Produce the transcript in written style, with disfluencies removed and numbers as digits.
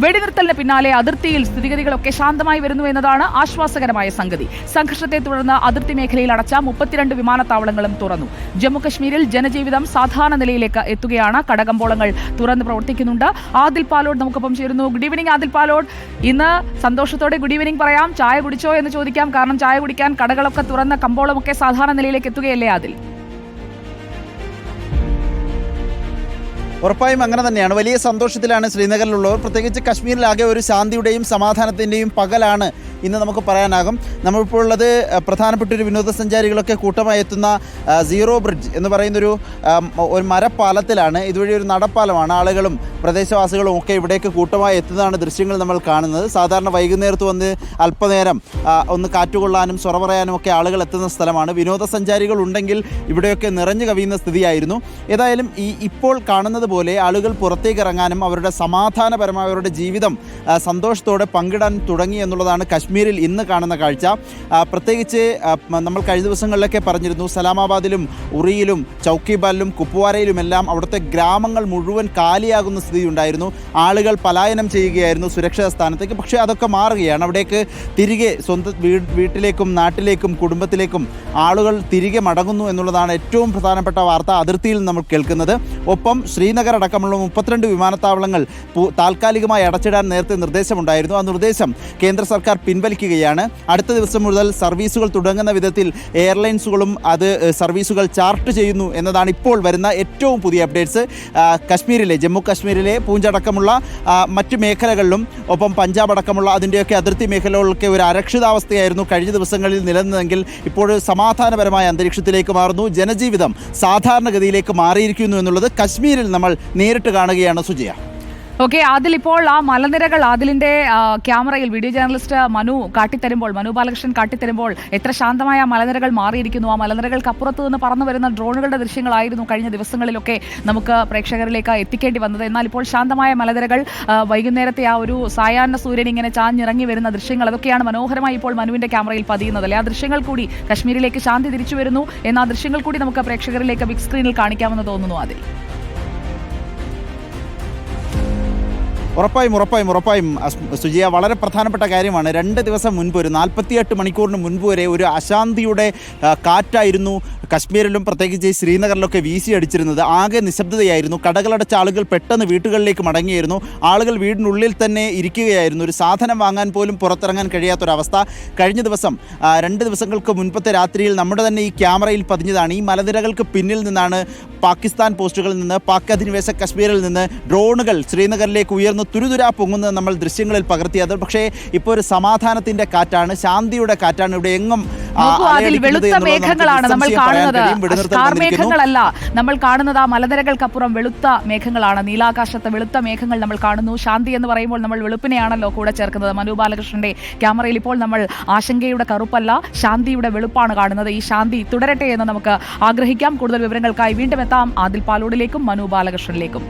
വെടിനിർത്തലിന് പിന്നാലെ അതിർത്തിയിൽ സ്ഥിതിഗതികളൊക്കെ ശാന്തമായി വരുന്നു എന്നതാണ് ആശ്വാസകരമായ സംഗതി. സംഘർഷത്തെ തുടർന്ന് അതിർത്തി മേഖലയിൽ അടച്ച 32 വിമാനത്താവളങ്ങളും തുറന്നു. ജമ്മുകശ്മീരിൽ ജനജീവിതം സാധാരണ നിലയിലേക്ക് എത്തുകയാണ്. കടകമ്പോളങ്ങൾ തുറന്ന് പ്രവർത്തിക്കുന്നുണ്ട്. ആദിൽ പാലോട് നമുക്കൊപ്പം ചേരുന്നു. Good evening Adil Palode. ഇന്ന് സന്തോഷത്തോടെ ഗുഡ് ഈവനിംഗ് പറയാം. ചായ കുടിച്ചോ എന്ന് ചോദിക്കാം. കാരണം ചായ കുടിക്കാൻ കടകളൊക്കെ തുറന്ന് കമ്പോളമൊക്കെ സാധാരണ നിലയിലേക്ക് എത്തുകയല്ലേ ആദിൽ? ഉറപ്പായും അങ്ങനെ തന്നെയാണ്. വലിയ സന്തോഷത്തിലാണ് ശ്രീനഗറിലുള്ളവർ. പ്രത്യേകിച്ച് കശ്മീരിലാകെ ഒരു ശാന്തിയുടെയും സമാധാനത്തിൻ്റെയും പകലാണ് ഇന്ന് നമുക്ക് പറയാനാകും. നമ്മളിപ്പോൾ ഉള്ളത് പ്രധാനപ്പെട്ട ഒരു വിനോദസഞ്ചാരികളൊക്കെ കൂട്ടമായി എത്തുന്ന സീറോ ബ്രിഡ്ജ് എന്ന് പറയുന്നൊരു മരപ്പാലത്തിലാണ്. ഇതുവഴി ഒരു നടപ്പാലമാണ്. ആളുകളും പ്രദേശവാസികളും ഒക്കെ ഇവിടേക്ക് കൂട്ടമായി എത്തുന്നതാണ് ദൃശ്യങ്ങൾ നമ്മൾ കാണുന്നത്. സാധാരണ വൈകുന്നേരത്ത് വന്ന് അല്പനേരം ഒന്ന് കാറ്റുകൊള്ളാനും സൊറ പറയാനും ഒക്കെ ആളുകൾ എത്തുന്ന സ്ഥലമാണ്. വിനോദസഞ്ചാരികൾ ഉണ്ടെങ്കിൽ ഇവിടെയൊക്കെ നിറഞ്ഞു കവിയുന്ന സ്ഥിതിയായിരുന്നു. ഏതായാലും ഇപ്പോൾ കാണുന്നത് പോലെ ആളുകൾ പുറത്തേക്ക് ഇറങ്ങാനും അവരുടെ സമാധാനപരമായ അവരുടെ ജീവിതം സന്തോഷത്തോടെ പങ്കിടാൻ തുടങ്ങി എന്നുള്ളതാണ് കശ്മീരിൽ ഇന്ന് കാണുന്ന കാഴ്ച. പ്രത്യേകിച്ച് നമ്മൾ കഴിഞ്ഞ ദിവസങ്ങളിലൊക്കെ പറഞ്ഞിരുന്നു, സലാമാബാദിലും ഉറിയിലും ചൗക്കിബാലിലും കുപ്വാരയിലുമെല്ലാം അവിടുത്തെ ഗ്രാമങ്ങൾ മുഴുവൻ കാലിയാകുന്ന സ്ഥിതി ഉണ്ടായിരുന്നു. ആളുകൾ പലായനം ചെയ്യുകയായിരുന്നു സുരക്ഷിത സ്ഥാനത്തേക്ക്. പക്ഷേ അതൊക്കെ മാറുകയാണ്. അവിടേക്ക് തിരികെ സ്വന്തം വീട്ടിലേക്കും നാട്ടിലേക്കും കുടുംബത്തിലേക്കും ആളുകൾ തിരികെ മടങ്ങുന്നു എന്നുള്ളതാണ് ഏറ്റവും പ്രധാനപ്പെട്ട വാർത്ത അതിർത്തിയിൽ നമ്മൾ കേൾക്കുന്നത്. ഒപ്പം ശ്രീനഗർ അടക്കമുള്ള 32 വിമാനത്താവളങ്ങൾ താൽക്കാലികമായി അടച്ചിടാൻ നേരത്തെ നിർദ്ദേശമുണ്ടായിരുന്നു. ആ നിർദ്ദേശം കേന്ദ്ര സർക്കാർ പിൻവലിക്കുകയാണ്. അടുത്ത ദിവസം മുതൽ സർവീസുകൾ തുടങ്ങുന്ന വിധത്തിൽ എയർലൈൻസുകളും സർവീസുകൾ ചാർട്ട് ചെയ്യുന്നു എന്നതാണ് ഇപ്പോൾ വരുന്ന ഏറ്റവും പുതിയ അപ്ഡേറ്റ്സ്. ജമ്മു കശ്മീരിലെ പൂഞ്ച് അടക്കമുള്ള മറ്റു മേഖലകളിലും ഒപ്പം പഞ്ചാബ് അടക്കമുള്ള അതിൻ്റെയൊക്കെ അതിർത്തി മേഖലകളിലൊക്കെ ഒരു അരക്ഷിതാവസ്ഥയായിരുന്നു കഴിഞ്ഞ ദിവസങ്ങളിൽ നിലനിന്നതെങ്കിൽ ഇപ്പോൾ സമാധാനപരമായ അന്തരീക്ഷത്തിലേക്ക് മാറുന്നു. ജനജീവിതം സാധാരണഗതിയിലേക്ക് മാറിയിരിക്കുന്നു എന്നുള്ളത് കശ്മീരിൽ നമ്മൾ നേരിട്ട് കാണുകയാണ് സുജയ. ഓക്കെ, അതിലിപ്പോൾ ആ മലനിരകൾ ആദിലിന്റെ ക്യാമറയിൽ വീഡിയോ ജേർണലിസ്റ്റ് മനു ബാലകൃഷ്ണൻ കാട്ടിത്തരുമ്പോൾ എത്ര ശാന്തമായ മലനിരകൾ മാറിയിരിക്കുന്നു. ആ മലനിരകൾക്ക് അപ്പുറത്ത് നിന്ന് പറന്നു വരുന്ന ഡ്രോണുകളുടെ ദൃശ്യങ്ങളായിരുന്നു കഴിഞ്ഞ ദിവസങ്ങളിലൊക്കെ നമുക്ക് പ്രേക്ഷകരിലേക്ക് എത്തിക്കേണ്ടി വന്നത്. എന്നാൽ ഇപ്പോൾ ശാന്തമായ മലനിരകൾ, വൈകുന്നേരത്തെ ആ ഒരു സായാഹ്ന സൂര്യൻ ഇങ്ങനെ ചാഞ്ഞിറങ്ങി വരുന്ന ദൃശ്യങ്ങൾ, അതൊക്കെയാണ് മനോഹരമായി ഇപ്പോൾ മനുവിന്റെ ക്യാമറയിൽ പതിയുന്നത് അല്ലേ? ആ ദൃശ്യങ്ങൾ കൂടി കശ്മീരിലേക്ക് ശാന്തി തിരിച്ചു വരുന്നു എന്ന ആ ദൃശ്യങ്ങൾ കൂടി നമുക്ക് പ്രേക്ഷകരിലേക്ക് ബിഗ് സ്ക്രീനിൽ കാണിക്കാമെന്ന് തോന്നുന്നു അതിൽ. ഉറപ്പായും സുജിയ, വളരെ പ്രധാനപ്പെട്ട കാര്യമാണ്. 2 ദിവസം മുൻപ്, ഒരു 48 മണിക്കൂറിന് മുൻപ് വരെ ഒരു അശാന്തിയുടെ കാറ്റായിരുന്നു കശ്മീരിലും പ്രത്യേകിച്ച് ശ്രീനഗറിലൊക്കെ വീശിയടിച്ചിരുന്നത്. ആകെ നിശബ്ദതയായിരുന്നു. കടകളടച്ച ആളുകൾ പെട്ടെന്ന് വീട്ടുകളിലേക്ക് മടങ്ങിയിരുന്നു. ആളുകൾ വീടിനുള്ളിൽ തന്നെ ഇരിക്കുകയായിരുന്നു. ഒരു സാധനം വാങ്ങാൻ പോലും പുറത്തിറങ്ങാൻ കഴിയാത്തൊരവസ്ഥ. കഴിഞ്ഞ ദിവസം 2 ദിവസങ്ങൾക്ക് മുൻപത്തെ രാത്രിയിൽ നമ്മുടെ തന്നെ ഈ ക്യാമറയിൽ പതിഞ്ഞതാണ്. ഈ മലനിരകൾക്ക് പിന്നിൽ നിന്നാണ് പാകിസ്ഥാൻ പോസ്റ്റുകളിൽ നിന്ന്, പാക് അധിനിവേശ കശ്മീരിൽ നിന്ന് ഡ്രോണുകൾ ശ്രീനഗറിലേക്ക് ഉയർന്നു തുരുതുരാ പൊങ്ങുന്നത് നമ്മൾ ദൃശ്യങ്ങളിൽ പകർത്തിയത്. പക്ഷേ ഇപ്പോൾ ഒരു സമാധാനത്തിന്റെ കാറ്റാണ്, ശാന്തിയുടെ കാറ്റാണ് ഇവിടെ എങ്ങും. വെളുത്ത മേഘങ്ങളാണ് നമ്മൾ കാണുന്നത്, മേഘങ്ങളല്ല നമ്മൾ കാണുന്നത്. ആ മലനിരകൾക്കപ്പുറം വെളുത്ത മേഘങ്ങളാണ്, നീലാകാശത്തെ വെളുത്ത മേഘങ്ങൾ നമ്മൾ കാണുന്നു. ശാന്തി എന്ന് പറയുമ്പോൾ നമ്മൾ വെളുപ്പിനെയാണല്ലോ കൂടെ ചേർക്കുന്നത്. മനു ബാലകൃഷ്ണന്റെ ക്യാമറയിൽ ഇപ്പോൾ നമ്മൾ ആശങ്കയുടെ കറുപ്പല്ല, ശാന്തിയുടെ വെളുപ്പാണ് കാണുന്നത്. ഈ ശാന്തി തുടരട്ടെ എന്ന് നമുക്ക് ആഗ്രഹിക്കാം. കൂടുതൽ വിവരങ്ങൾക്കായി വീണ്ടും എത്താം ആദിൽ പാലോടിലേക്കും മനു ബാലകൃഷ്ണനിലേക്കും.